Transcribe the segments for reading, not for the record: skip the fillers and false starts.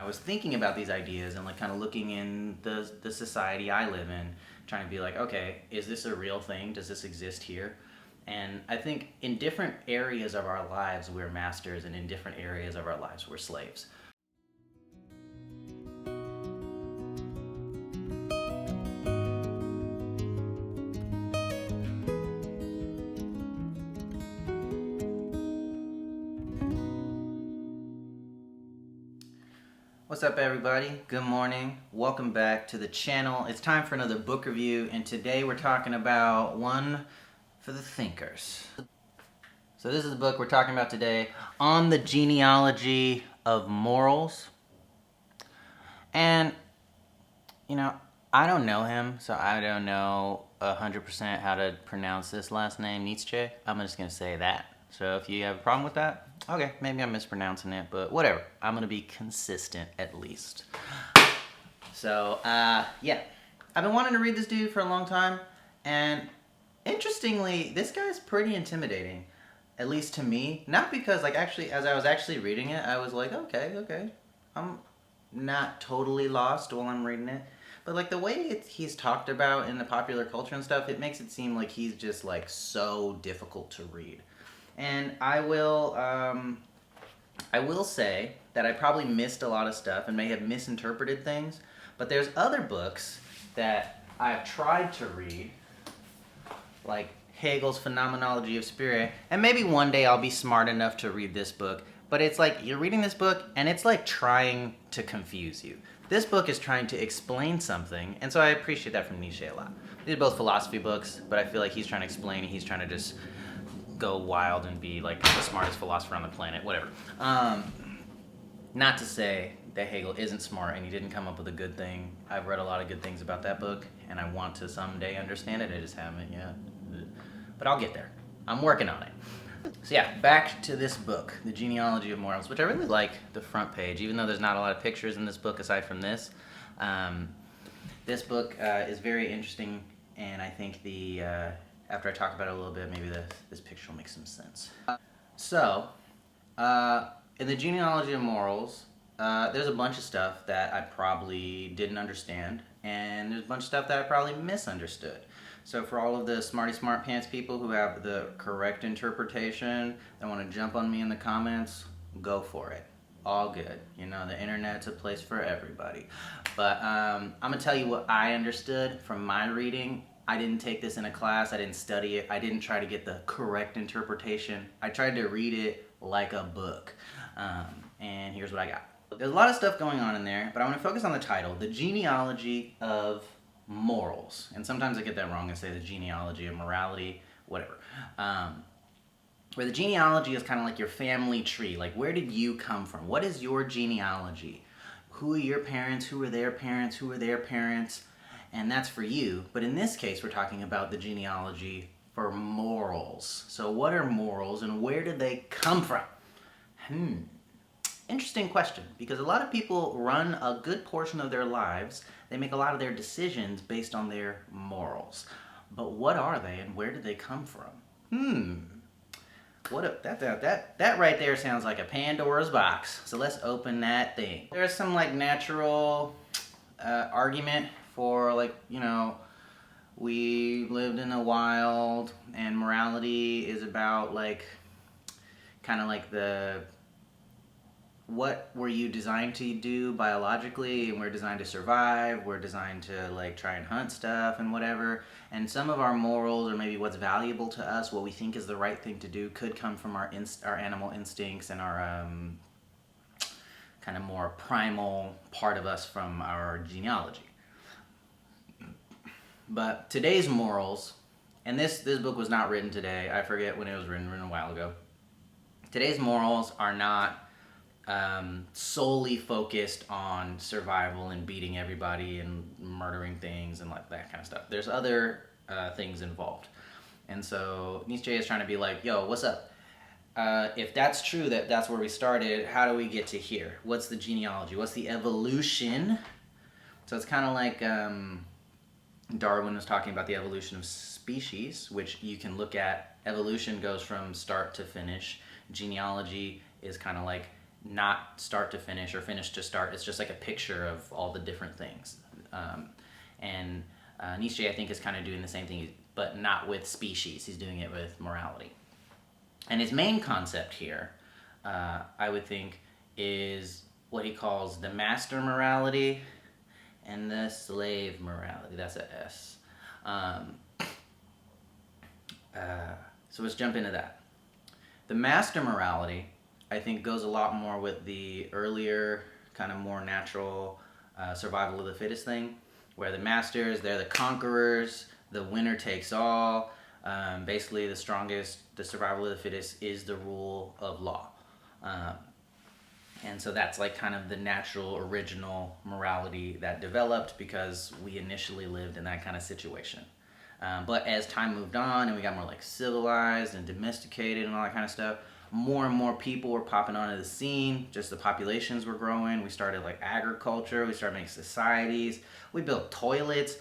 I was thinking about these ideas and like kind of looking in the society I live in, trying to be like, okay, is this a real thing? Does this exist here? And I think in different areas of our lives we're masters, and in different areas of our lives we're slaves. What's up, everybody? Good morning. Welcome back to the channel. It's time for another book review, and today we're talking about one for the thinkers. So this is the book we're talking about today, On the Genealogy of Morals. And, I don't know him, so I don't know 100% how to pronounce this last name, Nietzsche. I'm just going to say that. So if you have a problem with that, okay, maybe I'm mispronouncing it, but whatever. I'm going to be consistent at least. So, yeah. I've been wanting to read this dude for a long time, and interestingly, this guy's pretty intimidating, at least to me. Not because, actually, as I was actually reading it, I was like, okay. I'm not totally lost while I'm reading it. But, the way he's talked about in the popular culture and stuff, it makes it seem like he's just, so difficult to read. And I will say that I probably missed a lot of stuff and may have misinterpreted things, but there's other books that I've tried to read, like Hegel's Phenomenology of Spirit, and maybe one day I'll be smart enough to read this book, but it's like you're reading this book and it's like trying to confuse you. This book is trying to explain something, and so I appreciate that from Nietzsche a lot. These are both philosophy books, but I feel like he's trying to explain it. He's trying to just go wild and be like the smartest philosopher on the planet, whatever. Not to say that Hegel isn't smart and he didn't come up with a good thing. I've read a lot of good things about that book, and I want to someday understand it. I just haven't yet. But I'll get there. I'm working on it. So yeah, back to this book, The Genealogy of Morals, which I really like the front page, even though there's not a lot of pictures in this book aside from this. This book is very interesting, and I think after I talk about it a little bit, maybe this picture will make some sense. In the Genealogy of Morals, there's a bunch of stuff that I probably didn't understand, and there's a bunch of stuff that I probably misunderstood. So for all of the smarty smart pants people who have the correct interpretation that want to jump on me in the comments, go for it. All good. The internet's a place for everybody. But I'm going to tell you what I understood from my reading. I didn't take this in a class. I didn't study it. I didn't try to get the correct interpretation. I tried to read it like a book. And here's what I got. There's a lot of stuff going on in there, but I want to focus on the title, The Genealogy of Morals. And sometimes I get that wrong and say the Genealogy of Morality, whatever. Where the genealogy is kind of like your family tree. Like, where did you come from? What is your genealogy? Who are your parents? Who are their parents? Who are their parents? And that's for you. But in this case, we're talking about the genealogy for morals. So what are morals and where did they come from? Interesting question, because a lot of people run a good portion of their lives, they make a lot of their decisions based on their morals. But what are they and where did they come from? That right there sounds like a Pandora's box. So let's open that thing. There's some natural argument for we lived in the wild and morality is about kind of the what were you designed to do biologically, and we're designed to survive, we're designed to try and hunt stuff and whatever, and some of our morals or maybe what's valuable to us, what we think is the right thing to do, could come from our animal instincts and our kind of more primal part of us from our genealogy. But today's morals, and this book was not written today, I forget when it was written a while ago. Today's morals are not solely focused on survival and beating everybody and murdering things and that kind of stuff. There's other things involved. And so Nietzsche is trying to be like, yo, what's up? If that's true, that's where we started, how do we get to here? What's the genealogy? What's the evolution? So it's kind of like Darwin was talking about the evolution of species, which you can look at. Evolution goes from start to finish. Genealogy is kind of like not start to finish or finish to start. It's just like a picture of all the different things. And Nietzsche, I think, is kind of doing the same thing, but not with species. He's doing it with morality. And his main concept here, I would think, is what he calls the master morality and the slave morality. That's a S. So let's jump into that. The master morality, I think, goes a lot more with the earlier, kind of more natural survival of the fittest thing, where the masters, they're the conquerors, the winner takes all. Basically, the strongest, the survival of the fittest is the rule of law. And so that's like kind of the natural, original morality that developed because we initially lived in that kind of situation. But as time moved on and we got more like civilized and domesticated and all that kind of stuff, more and more people were popping onto the scene. Just the populations were growing. We started like agriculture. We started making societies. We built toilets.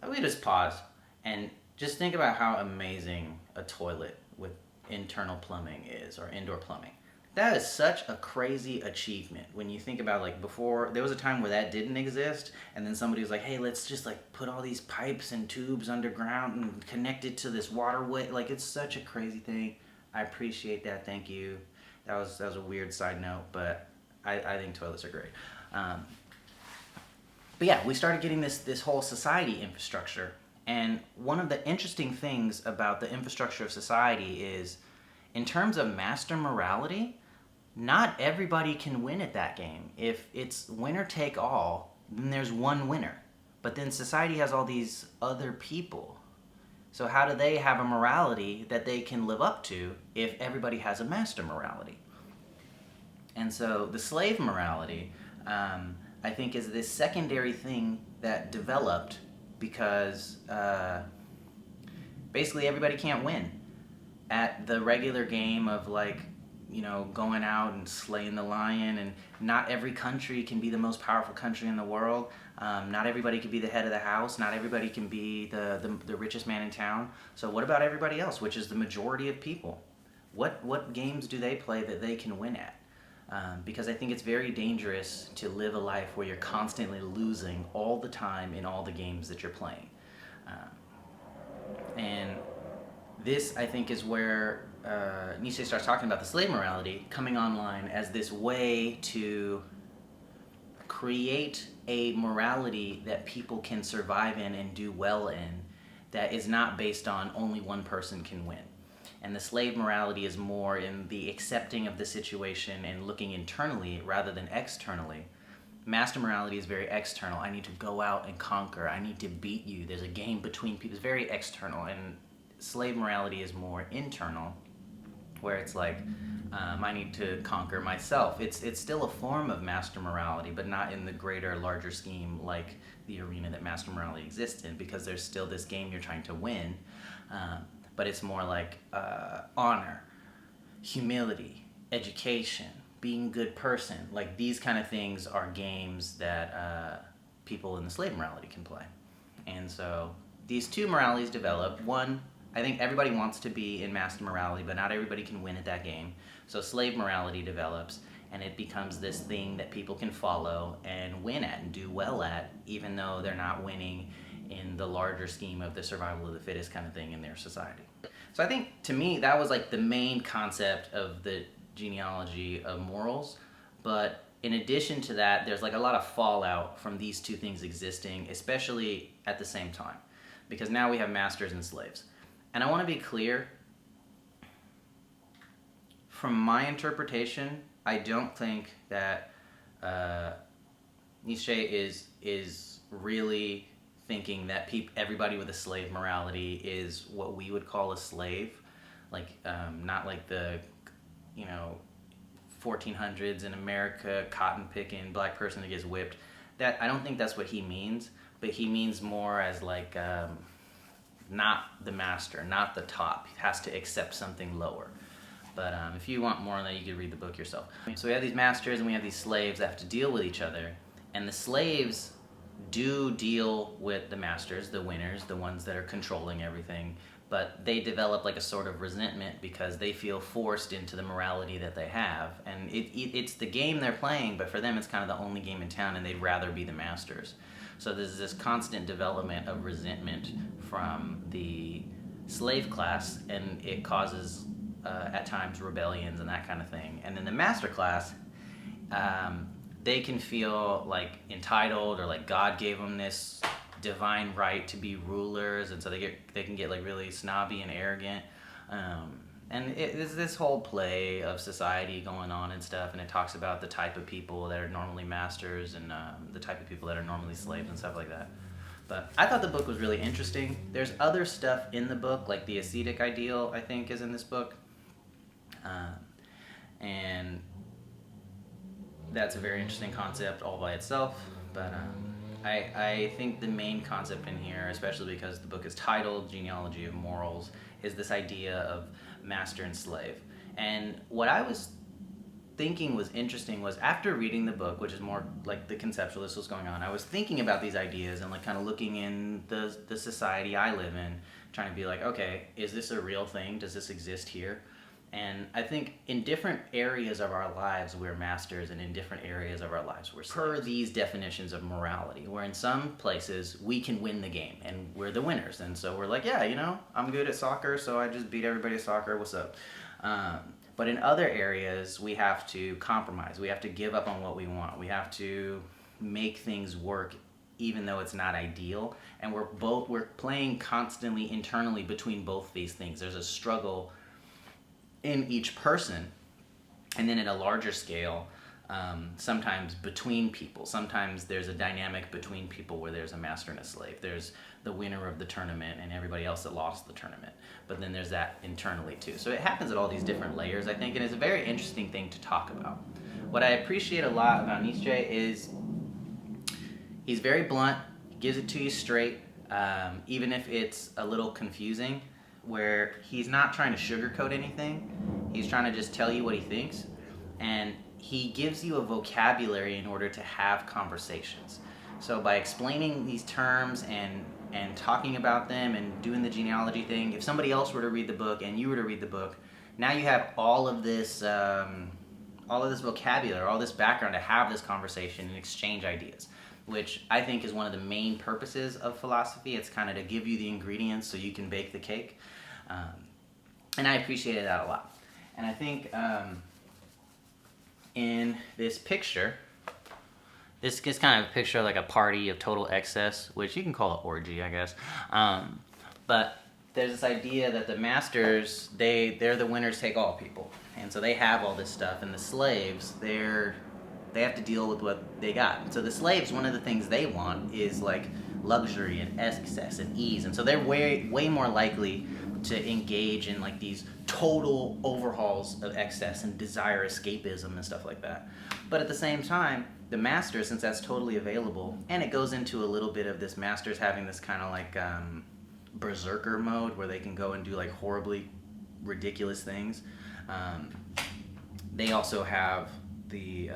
We just paused and just think about how amazing a toilet with internal plumbing is, or indoor plumbing. That is such a crazy achievement when you think about, like, before there was a time where that didn't exist, and then somebody was like, hey, let's just like put all these pipes and tubes underground and connect it to this waterway. Like, it's such a crazy thing. I appreciate that. Thank you. That was a weird side note, but I think toilets are great. But yeah, we started getting this whole society infrastructure. And one of the interesting things about the infrastructure of society is, in terms of master morality, not everybody can win at that game. If it's winner take all, then there's one winner. But then society has all these other people. So how do they have a morality that they can live up to if everybody has a master morality? And so the slave morality, I think, is this secondary thing that developed because basically everybody can't win at the regular game of, like, you know, going out and slaying the lion, and not every country can be the most powerful country in the world. Not everybody can be the head of the house. Not everybody can be the richest man in town. So what about everybody else, which is the majority of people? What games do they play that they can win at? Because I think it's very dangerous to live a life where you're constantly losing all the time in all the games that you're playing. And this, I think, is where Nietzsche starts talking about the slave morality coming online as this way to create a morality that people can survive in and do well in, that is not based on only one person can win. And the slave morality is more in the accepting of the situation and looking internally rather than externally. Master morality is very external. I need to go out and conquer. I need to beat you. There's a game between people. It's very external. And slave morality is more internal, where it's like, I need to conquer myself. It's still a form of master morality, but not in the greater, larger scheme like the arena that master morality exists in, because there's still this game you're trying to win. But it's more like honor, humility, education, being a good person. Like, these kind of things are games that people in the slave morality can play. And so these two moralities develop. One, I think everybody wants to be in master morality, but not everybody can win at that game. So slave morality develops, and it becomes this thing that people can follow and win at and do well at, even though they're not winning in the larger scheme of the survival of the fittest kind of thing in their society. So I think, to me, that was like the main concept of the genealogy of morals. But in addition to that, there's like a lot of fallout from these two things existing, especially at the same time, because now we have masters and slaves. And I want to be clear, from my interpretation, I don't think that Nietzsche is really thinking that everybody with a slave morality is what we would call a slave, like not like the 1400s in America, cotton picking black person that gets whipped. That, I don't think that's what he means, but he means more as like not the master, not the top. He has to accept something lower. But if you want more on that, you could read the book yourself. So we have these masters and we have these slaves that have to deal with each other, and the slaves do deal with the masters, the winners, the ones that are controlling everything, but they develop like a sort of resentment because they feel forced into the morality that they have, and it's the game they're playing, but for them it's kind of the only game in town, and they'd rather be the masters. So there's this constant development of resentment from the slave class, and it causes at times rebellions and that kind of thing. And then the master class, they can feel like entitled, or like God gave them this divine right to be rulers, and so they can get like really snobby and arrogant. And there's this whole play of society going on and stuff, and it talks about the type of people that are normally masters and the type of people that are normally slaves and stuff like that. But I thought the book was really interesting. There's other stuff in the book, like the ascetic ideal, I think, is in this book. And that's a very interesting concept all by itself. But I think the main concept in here, especially because the book is titled Genealogy of Morals, is this idea of master and slave. And what I was thinking was interesting was, after reading the book, which is more like the conceptualist was going on, I was thinking about these ideas and like kind of looking in the society I live in, trying to be like, okay, is this a real thing? Does this exist here? And I think in different areas of our lives we're masters, and in different areas of our lives we're slaves. Per these definitions of morality, where in some places we can win the game and we're the winners, and so we're like, yeah, you know, I'm good at soccer, so I just beat everybody at soccer, what's up? But in other areas we have to compromise, we have to give up on what we want, we have to make things work even though it's not ideal, and we're playing constantly internally between both these things. There's a struggle in each person, and then at a larger scale, sometimes between people. Sometimes there's a dynamic between people where there's a master and a slave. There's the winner of the tournament and everybody else that lost the tournament. But then there's that internally too. So it happens at all these different layers, I think, and it's a very interesting thing to talk about. What I appreciate a lot about Nietzsche is he's very blunt, he gives it to you straight, even if it's a little confusing, where he's not trying to sugarcoat anything. He's trying to just tell you what he thinks, and he gives you a vocabulary in order to have conversations. So by explaining these terms and talking about them and doing the genealogy thing, if somebody else were to read the book and you were to read the book, now you have all of this vocabulary, all this background to have this conversation and exchange ideas, which I think is one of the main purposes of philosophy. It's kind of to give you the ingredients so you can bake the cake. And I appreciated that a lot. And I think in this picture, this is kind of a picture of like a party of total excess, which you can call it orgy, I guess. But there's this idea that the masters, they're the winners take all people. And so they have all this stuff, and the slaves, they have to deal with what they got. So the slaves, one of the things they want is like luxury and excess and ease, and so they're way more likely to engage in like these total overhauls of excess and desire escapism and stuff like that. But at the same time, the masters, since that's totally available, and it goes into a little bit of this masters having this kind of like berserker mode where they can go and do like horribly ridiculous things. They also have the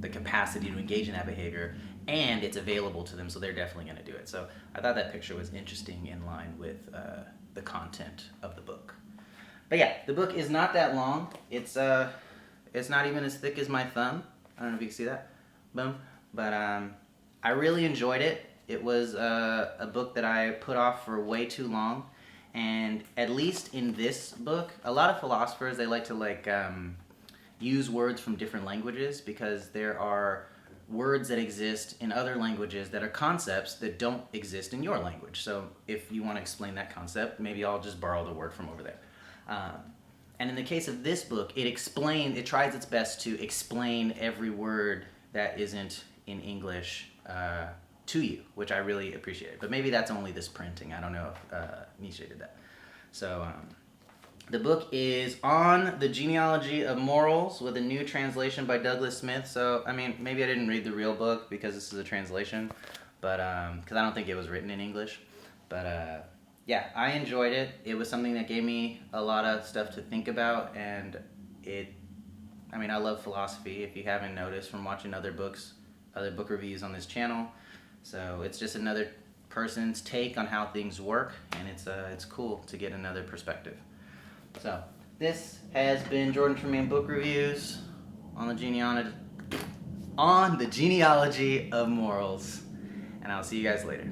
capacity to engage in that behavior, and it's available to them, so they're definitely going to do it. So I thought that picture was interesting, in line with the content of the book. But yeah, the book is not that long. It's not even as thick as my thumb. I don't know if you can see that. Boom. But I really enjoyed it. It was a book that I put off for way too long, and at least in this book, a lot of philosophers, they like to use words from different languages, because there are words that exist in other languages that are concepts that don't exist in your language. So if you want to explain that concept, maybe I'll just borrow the word from over there. And in the case of this book, it tries its best to explain every word that isn't in English to you, which I really appreciate. But maybe that's only this printing. I don't know if Nietzsche did that. So the book is on the Genealogy of Morals, with a new translation by Douglas Smith. So, I mean, maybe I didn't read the real book because this is a translation, but because I don't think it was written in English. But yeah, I enjoyed it. It was something that gave me a lot of stuff to think about, and I love philosophy, if you haven't noticed from watching other book reviews on this channel. So it's just another person's take on how things work, and it's cool to get another perspective. So this has been Jordan Tremaine Book Reviews on the genealogy of morals, and I'll see you guys later.